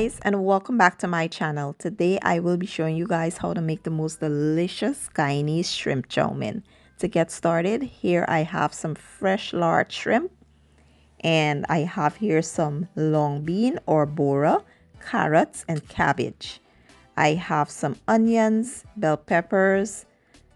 guys, and welcome back to my channel. Today I will be showing you guys how to make the most delicious Guyanese shrimp chow mein. To get started, here I have some fresh large shrimp, and I have here some long bean or bora, carrots and cabbage. I have some onions, bell peppers,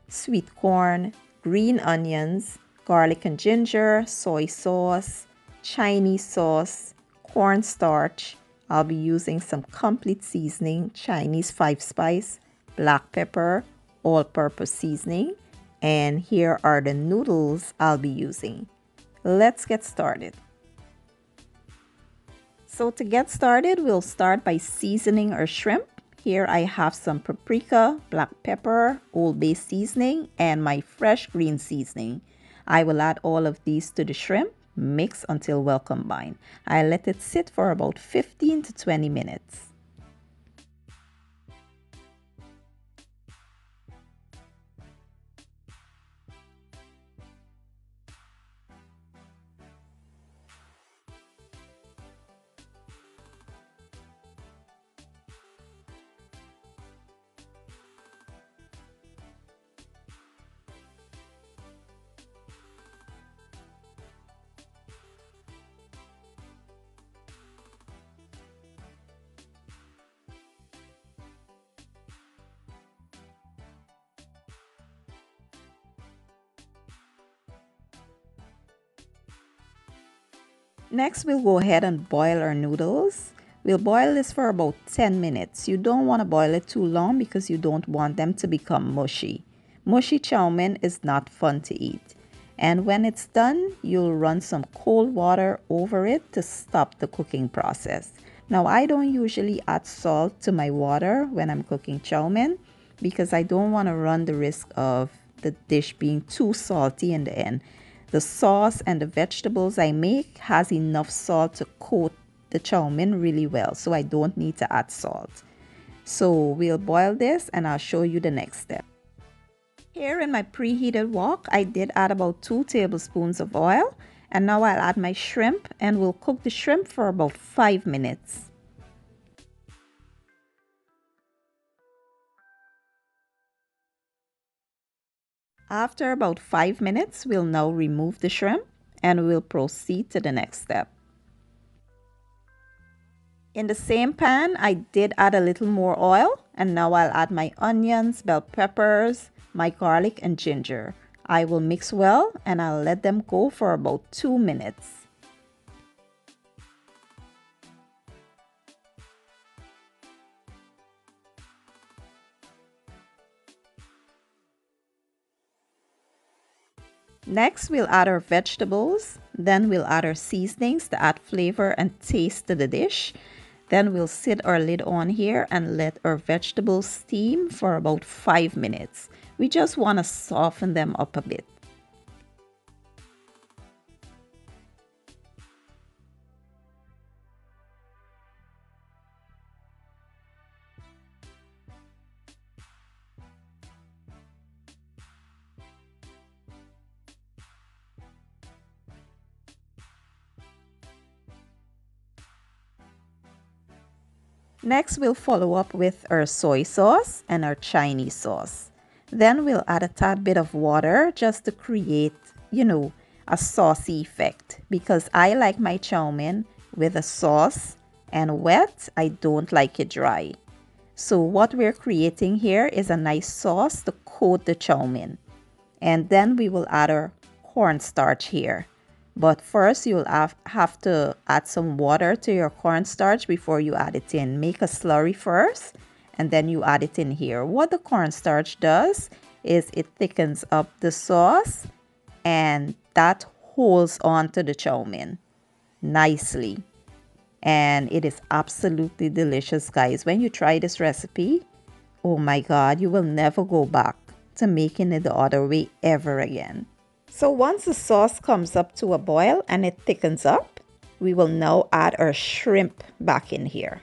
sweet corn, green onions, garlic and ginger, soy sauce, Chinese sauce, cornstarch. I'll be using some complete seasoning, Chinese 5-spice, black pepper, all-purpose seasoning, and here are the noodles I'll be using. Let's get started. So to get started, we'll start by seasoning our shrimp. Here I have some paprika, black pepper, Old Bay seasoning, and my fresh green seasoning. I will add all of these to the shrimp, mix until well combined. I let it sit for about 15 to 20 minutes. Next, we'll go ahead and boil our noodles. We'll boil this for about 10 minutes. You don't want to boil it too long because you don't want them to become mushy. Mushy chow mein is not fun to eat. And when it's done, you'll run some cold water over it to stop the cooking process. Now, I don't usually add salt to my water when I'm cooking chow mein because I don't want to run the risk of the dish being too salty in the end. The sauce and the vegetables I make has enough salt to coat the chow mein really well, so I don't need to add salt. So we'll boil this and I'll show you the next step. Here in my preheated wok, I did add about 2 tablespoons of oil, and now I'll add my shrimp and we'll cook the shrimp for about 5 minutes. After about 5 minutes, we'll now remove the shrimp and we'll proceed to the next step. In the same pan, I did add a little more oil, and now I'll add my onions, bell peppers, my garlic and ginger. I will mix well and I'll let them go for about 2 minutes. Next, we'll add our vegetables, then we'll add our seasonings to add flavor and taste to the dish. Then we'll sit our lid on here and let our vegetables steam for about 5 minutes. We just want to soften them up a bit. Next, we'll follow up with our soy sauce and our Chinese sauce. Then we'll add a tad bit of water just to create, a saucy effect. Because I like my chow mein with a sauce and wet. I don't like it dry. So what we're creating here is a nice sauce to coat the chow mein. And then we will add our cornstarch here. But first, you'll have to add some water to your cornstarch before you add it in. Make a slurry first, and then you add it in here. What the cornstarch does is it thickens up the sauce, and that holds on to the chow mein nicely. And it is absolutely delicious, guys. When you try this recipe, oh my God, you will never go back to making it the other way ever again. So once the sauce comes up to a boil and it thickens up, we will now add our shrimp back in here.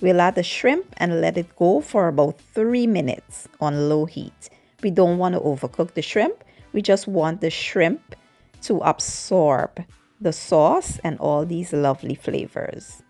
We'll add the shrimp and let it go for about 3 minutes on low heat. We don't want to overcook the shrimp. We just want the shrimp to absorb the sauce and all these lovely flavors.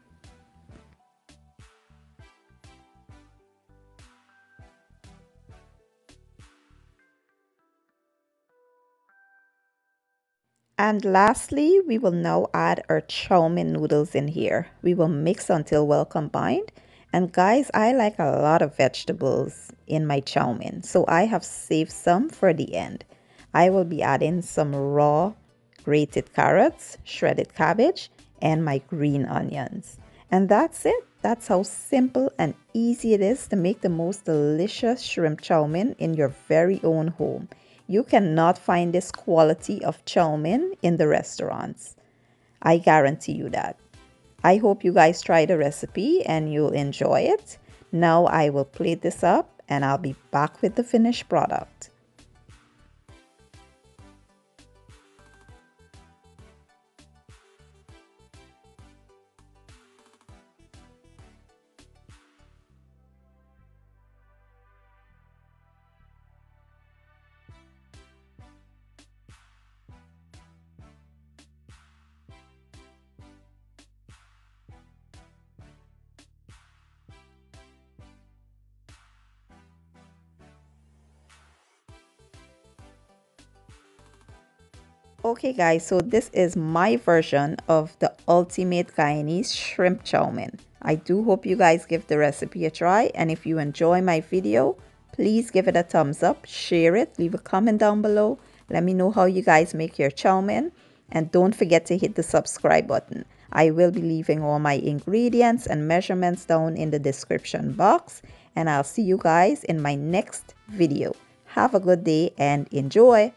And lastly, we will now add our chow mein noodles in here. We will mix until well combined. And guys, I like a lot of vegetables in my chow mein, so I have saved some for the end. I will be adding some raw grated carrots, shredded cabbage, and my green onions. And that's it. That's how simple and easy it is to make the most delicious shrimp chow mein in your very own home. You cannot find this quality of chow mein in the restaurants. I guarantee you that. I hope you guys try the recipe and you'll enjoy it. Now I will plate this up and I'll be back with the finished product. Okay guys, so this is my version of the ultimate Guyanese shrimp chow mein. I do hope you guys give the recipe a try, and if you enjoy my video, please give it a thumbs up, share it, leave a comment down below. Let me know how you guys make your chow mein, and don't forget to hit the subscribe button. I will be leaving all my ingredients and measurements down in the description box, and I'll see you guys in my next video. Have a good day and enjoy!